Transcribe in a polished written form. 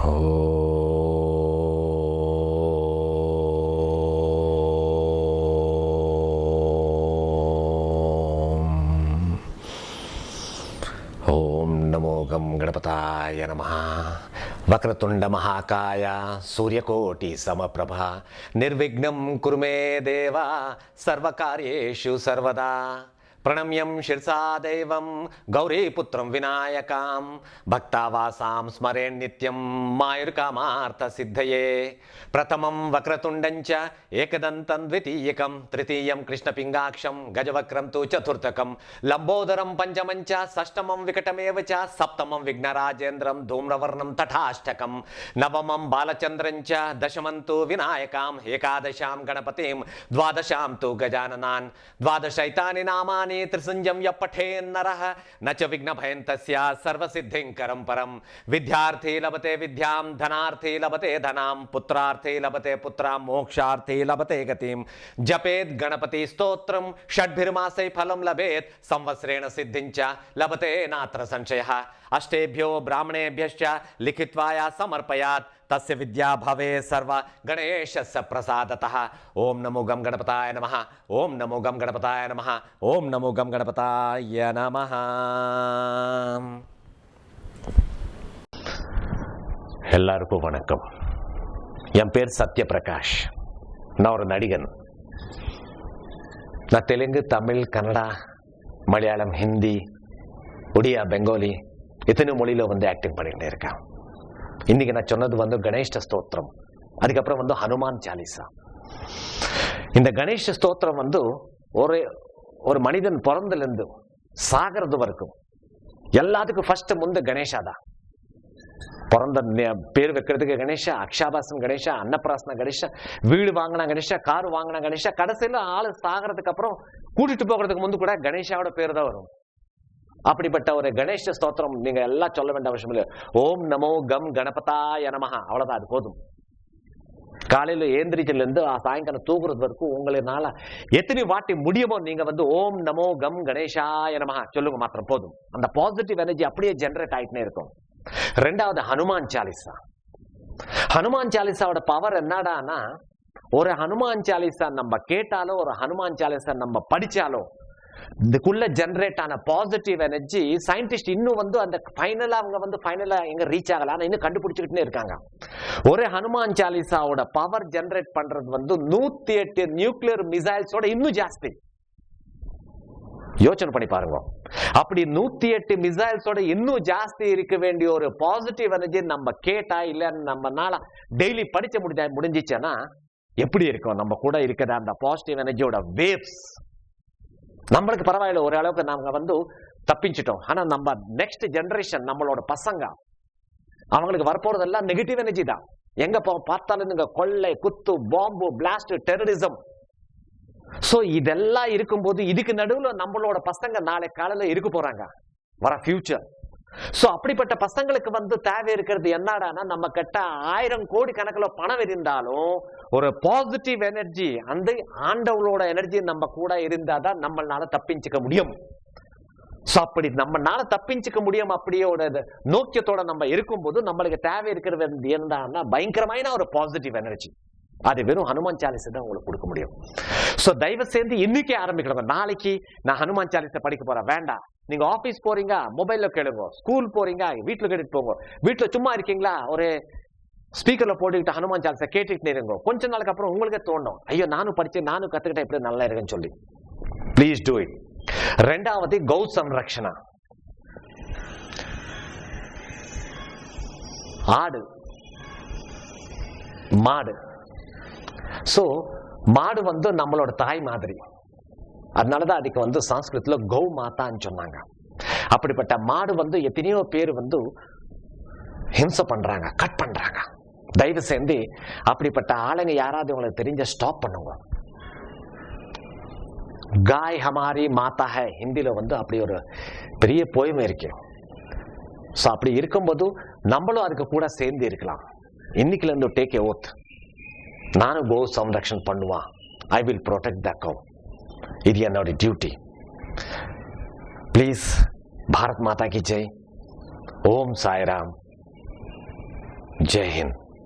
ओम नमो गम गणपताय नमः। वक्रतुंड महाकाय सूर्यकोटि समप्रभा निर्विघ्नं कुरु मे देव सर्वकार्येषु सर्वदा। प्रणम्यं शिरसा दैवं गौरीपुत्रं विनायकां भक्तावासां स्मरे नित्यं मायुर्कामार्थसिद्धये। प्रथमं वक्रतुण्डं च एकदन्तं द्वितीयकं तृतीयं कृष्णपिङ्गाक्षं गजवक्रं तु चतुर्थकं लम्बोदरं पञ्चमं च षष्ठमं विकटमेव च सप्तमं विघ्नराजेन्द्रं धूम्रवर्णं तथाष्टकं नवमं बालचन्द्रं च दशमं तु विनायकाम् एकादशां गणपतिं द्वादशां तु गजाननान् द्वादशैतानि नामानि त्रिसंजं यः पठेन्नरः न च विघ्नभयं तस्य सर्वसिद्धिं करं परं। विद्यार्थी लभते विद्यां धनार्थी लभते धनां पुत्रार्थी लभते पुत्रां मोक्षार्थी लभते गतिं। जपेत् गणपति स्तोत्रं षड्भिर्मासै फलं लभेत् संवत्सरेण सिद्धिं च लभते नात्र संशयः। अष्टेभ्यो ब्राह्मणेभ्यश्च लिखित्वा या समर्पयात् तस्य विद्या भवे सर्व गणेशस्य प्रसादतः। ओम नमो गम गणपताय नमः। ओम नमो गम गणपताय नमः। ओम नमो गम गणपताय नमः। எல்லாருக்கும் வணக்கம். என் பேர் சத்யபிரகாஷ். நான் ஒரு நடிகன். நான் தெலுங்கு, தமிழ், கன்னடா, மலையாளம், ஹிந்தி, ஒடியா, பெங்காலி இத்தனை மொழியில ஆக்டிங் பண்ணிட்டு இருக்கேன். இன்னைக்கு நான் சொன்னது கணேஷ ஸ்தோத்திரம், அதுக்கப்புறம் ஹனுமான் சாலிசா. இந்த கணேஷ ஸ்தோத்திரம் ஒரு மனிதன் பிறந்திலிருந்து சாகிறது வரைக்கும் எல்லாத்துக்கும் ஃபர்ஸ்ட் முந்து கணேஷா தான். பிறந்த பேர் வைக்கிறதுக்கு கணேஷா, அக்ஷாபாசம் கணேஷா, அன்னப்பிராசன கணேஷா, வீடு வாங்கினா கணேஷா, கார் வாங்கினா கணேஷா, கடைசியில் ஆளு சாகிறதுக்கு அப்புறம் கூட்டிட்டு போகிறதுக்கு முன்பு கூட கணேஷாவோட பேர் தான் வரும். அப்படிப்பட்ட ஒரு கணேஷ ஸ்தோத்திரம் நீங்க எல்லாம் சொல்ல வேண்டிய அவசியம் இல்லை. ஓம் நமோ கம் கணபதாய நமஹ, அவ்வளவுதான், அது போதும். காலையில ஏந்திரிச்சல இருந்து சாயங்காலம் தூங்குறது வரைக்கும் உங்களால எத்தனை வாட்டி முடியுமோ நீங்க ஓம் நமோ கம் கணேஷாய நமஹ சொல்லுங்க, மாத்திரம் போதும். அந்த பாசிட்டிவ் எனர்ஜி அப்படியே ஜெனரேட் ஆயிட்டே இருக்கும். ரெண்டாவது ஹனுமான் சாலிசா. ஹனுமான் சாலிசாவோட பவர் என்னடானா, ஒரு ஹனுமான் சாலிசா நம்ம கேட்டாலோ ஒரு ஹனுமான் சாலிசா நம்ம படிச்சாலோ இதுக்குள்ள ஜெனரேட் ஆன பாசிட்டிவ் எனர்ஜி சயின்டிஸ்ட் இன்னும் அந்த ஃபைனலா அவங்க ஃபைனலா எங்க ரீச் ஆகல, ஆனா இன்னும் கண்டுபிடிச்சுக்கிட்டே இருக்காங்க. ஒரு ஹனுமான் சாலிசாவோட பவர் ஜெனரேட் பண்றது 108 நியூக்ளியர் மிசைல்ஸோட இன்னும் ஜாஸ்தி. யோசனை பண்ணி பாருங்க. அப்படி 108 மிசைல்ஸோட இன்னும் ஜாஸ்தி இருக்க வேண்டிய ஒரு பாசிட்டிவ் எனர்ஜி நம்ம கேட்டா இல்ல நம்மனால டெய்லி படிச்ச முடிஞ்சிச்சேன்னா எப்படி இருக்கும்? நம்ம கூட இருக்கிற அந்த பாசிட்டிவ் எனர்ஜியோட வேவ்ஸ் நம்மளுக்கு பரவாயில்ல, ஒரு அளவுக்கு நாங்க தப்பிச்சிட்டோம். ஆனா நம்ம நெக்ஸ்ட் ஜெனரேஷன், நம்மளோட பசங்க, அவங்களுக்கு வரப்போறதெல்லாம் நெகட்டிவ் எனர்ஜி தான். எங்க பார்த்தாலும் கொள்ளை, குத்து, பாம்பு, பிளாஸ்ட், டெரரிசம். சோ இதெல்லாம் இருக்கும்போது இதுக்கு நடுவுல நம்மளோட பசங்க நாளை காலையில இருக்க போறாங்க, வர ஃபியூச்சர். சோ அப்படிப்பட்ட பசங்களுக்கு தேவை இருக்கிறது என்னடானா, நம்ம கிட்ட 1000 கோடி கணக்குல பணம் இருந்தாலும் ஒரு பாசிட்டிவ் எனர்ஜி, அந்த ஆண்டவளோட எனர்ஜி நம்ம கூட இருந்தாதான் நம்மளால தப்பிச்சுக்க முடியும். சோ அப்படி நம்மளால தப்பிச்சுக்க முடியும் அப்படியோட நோக்கியத்தோட நம்ம இருக்கும்போது நம்மளுக்கு தேவை இருக்கிறது என்னடானா பயங்கரமான ஒரு பாசிட்டிவ் எனர்ஜி. அது வெறும் ஹனுமான் சாலிசை தான் உங்களுக்கு கொடுக்க முடியும். சோ தயவு சேர்ந்து இன்னைக்கே ஆரம்பிக்கணும். நாளைக்கு நான் ஹனுமான் சாலிசை படிக்க போறேன் வேண்டாம். நீங்க ஆபீஸ் போறீங்க, மொபைல்ல கேளுங்க. ஸ்கூல் போறீங்க, வீட்டுல கேட்டுட்டு போங்க. வீட்டுல சும்மா இருக்கீங்களா, ஒரு ஸ்பீக்கர்ல போட்டுக்கிட்டு ஹனுமான் சாலிசை கேட்டுக்கிட்டு இருங்க. கொஞ்ச நாளுக்கு அப்புறம் உங்களுக்கு தோணும், ஐயோ நானும் படிச்சு நானும் கத்துக்கிட்டேன், எப்படி நல்லா இருக்குன்னு சொல்லி. Please do it. ரெண்டாவது கௌ சம்ரக்ஷணா. ஆடு, மாடு. சோ மாடு நம்மளோட தாய் மாதிரி. அதனாலதான் அதுக்கு சமஸ்கிருதத்துல கௌ மாதான்னு சொன்னாங்க. அப்படிப்பட்ட மாடு எத்தனையோ பேர் ஹிம்சை பண்றாங்க, கட் பண்றாங்க. தயவு சேர்ந்து அப்படிப்பட்ட ஆளுங்க யாராவது உங்களுக்கு தெரிஞ்ச ஸ்டாப் பண்ணுங்க. காய் ஹமாரி மாதா ஹை, ஹிந்தில அப்படி ஒரு பெரிய போயம் இருக்கு. சோ அப்படி இருக்கும்போது நம்மளும் அதுக்கு கூட சேர்ந்து இருக்கலாம். இன்னைக்குல இருந்து டேக் எ ஓத், நானும் கோ சம்ரக்ஷன் பண்ணுவான். ஐ வில் ப்ரொடெக்ட் த கௌ. இது என்னோட duty. Please, Bharat Mata Ki Jai. Om Sairam. Jai Hind.